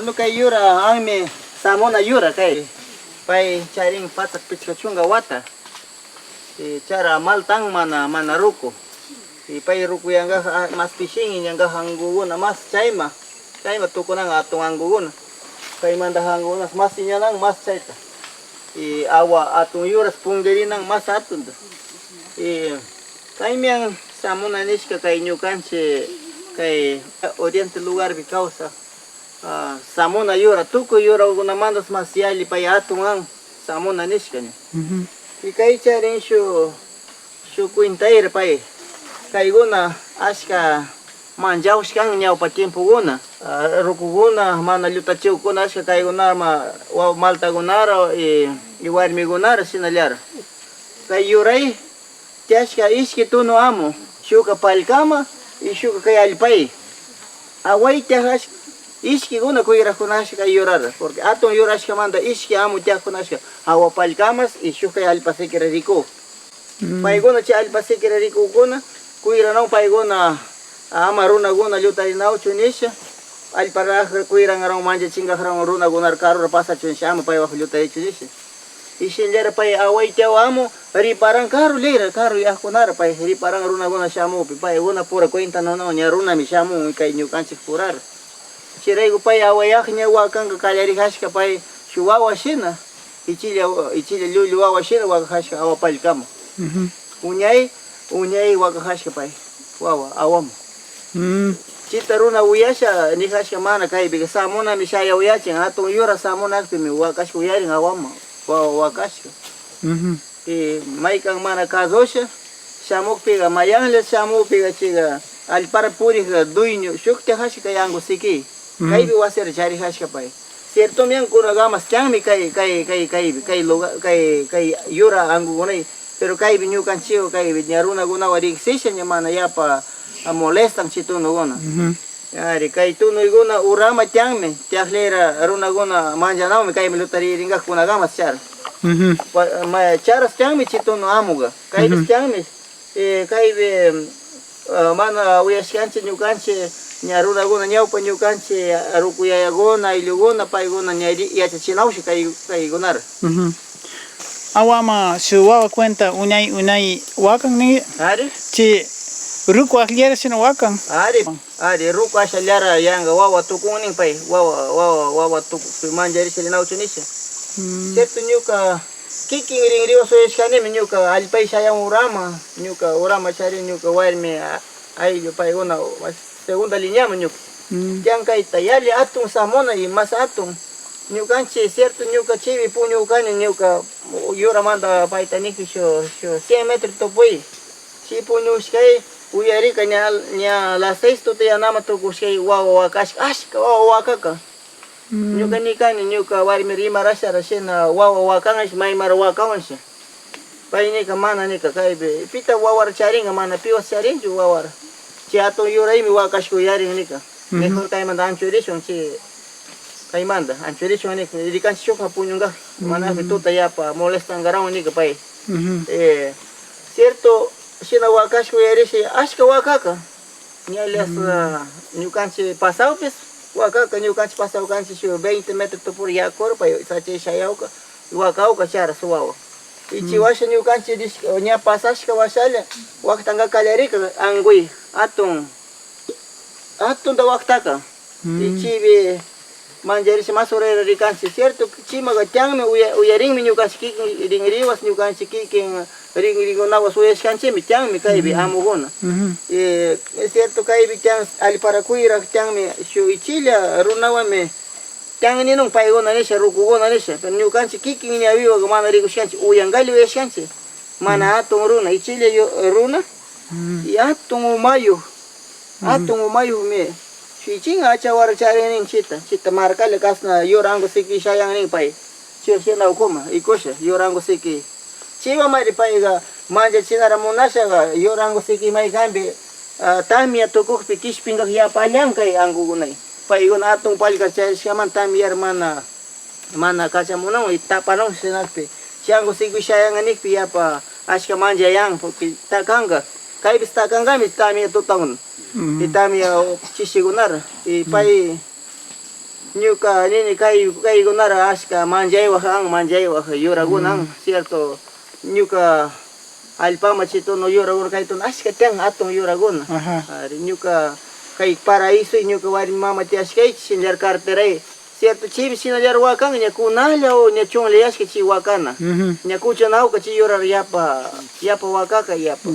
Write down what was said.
Anu kay yura angme samona yura kay pai charing patak pichka chunga wata. Cara maltang mana ruko. Pai ruko yang mas fishing yang hangguna mas chaima tukunang atong hangguna. Pai manda hangguna mas inyanang mas chaita. Awa atong yuras punggeri nang mas atun. Kay yang samona niska kay nyukan kay oriente lugar bi causa. Samona yura tuku yura guna mandas mas yali pai atong ang samona niska ni. Kay charing shu kuintair pai. Kay guna aska manjau skang nyau pa tiempo guna. Ruku guna mana luta chiu guna aska kay guna wa malta gunara warmi gunara sinalyara. Kay yuray tiaska iski tuno amo shuka palkama shuka kay alpay. Away tiakas iski guna kuira kunaska kay yurara. Porque atong yuraska manda iski amo tiak kunaska. Awa palkamas shuka kay alpasekira riko. Pai guna chi alpasekira riko guna kuira nang pai guna amaruna guna luta inau chunisha alpara kuira ngarang manja chinga ngarang runa guna karu pasa chunisha ama pai wa luta chunisha. Isinjara pai awai tiaw amo ri parang karu lera karu ya kunar pai ri parang runa guna shamu pai guna pura kuinta no nya runa mi shamu kai nyukan sik purar. Chirai gu pai awai nya wa kang kaleri haska pai shuwawa shina ichile lulu wa shina wa haska awa pal kamo. Unyai wa haska pai wawa awam. Cita runa uyasha ni haska mana kai biga samona mi shaya uyachin atong yura samona mi wa kaska uyari awam. Wakashka. Mai kang mana kazosha shamuk pega mayang shamuk pega chiga alpara puri duinyo shukte hashka yango siki kai bi waser chari hashka pai cierto mian kuna gamas chang mi kai yura angu gunai pero kai bi nyukan chiu kai bi nyaruna guna wari session mana yapa molestan chituno guna. Ari kai tu no iguna urama tiangme tiaklera runa guna manjanao me kai milutari ringa kuna gamas char. Ma charas tiangme chituno amuga. Kai tiangme kai be mana uyaskanche nyukanche nyaruna guna nyaupa nyukanche rukuya gona ilugona pai gona nyari yacha chinaushi kai gunar. Awama suwa cuenta unai wakang ni. Ari? Chi ruku akliara sino wakang. Ari ruku asyaliara yanga wawa tukuning pai wawa tuku manjari selinau chunisha. Certo nyuka kiking ring so eskane nyuka alpai sayang urama nyuka urama chari nyuka warme ai pai gona segunda línea nyuka. Yang kai tayali atung samona y mas atung nyukanche certo nyuka chivi punyo kane nyuka yura manda pai taniki sho 100 metros topoi. Si punyo skai uyari nya la 6 to te anama to kushkai wawa ashka wawa kaka. Nyuka nikani nyuka wari mirima rasha rashena wawa wakanga mai mara wakanga. Pai nika mana nika kaibe pita wawar charinga mana piwa charinju wawar. Chi ato yurai mi wakashko yari nika. Mejor kai manda anchuration chi kai manda anchuration nika dikan shoka punyunga mana fituta yapa molestan garau nika pai. Cierto sina wakashko yarishi ashka wakaka nyalias nyukanchi pasau pes wakaka nyukanchi pasau kanchi shu 20 metros to por yakor pa sache shayauka wakauka chara suwawa ichi washa nyukanchi nya pasashka washala waktanga kalerika angui atun da waktaka ichi be manjari se masorera rikanchi cierto chima ga tiangme uyaring mi nyukanchi kiking ringriwas nyukanchi kiking ringo nawa sues kanche mi tiang mi kai bi amugona. Es cierto kai bi tiang ali para kuira tiang mi shu ichilia runawa me tiang ni nung pai gona nesha ruku gona nesha pero nyu kanche kiking ni aviwa ga mana rigo skanche uyangali wes kanche mana atong runa ichilia runa y atong umayu me shu ichinga acha war chare ning chita markale kasna yorango siki shayang ning pai chena ukoma ikosha yorango siki chiva mari paiga manja chinara monasha ga yorango siki mai gambe tamia tokok pikis pinga ya palyang kai angu gunai paigon atong palka chai shaman tamia mana kacha monong itapanong sinakpe chiango siki shayang anik pi apa ashka manja yang porque takanga kai bis takanga mi tamia totaun itamia chishigunar i pai ñuka nini kaykunara ashka manchaywa yurakunan cierto ñuka allpama chitono yurakuna kaytuna ashka tiyan atun yurakuna Ajá. ari ñuka kay paraíso y ñuka wari mama tiashkaychik ñar carteray cierto chibi shinallar wakan ña kunalla o ña chungllayashka chi wakana Ujú. ña kuchanawka chi yurar yapa wakaka yapa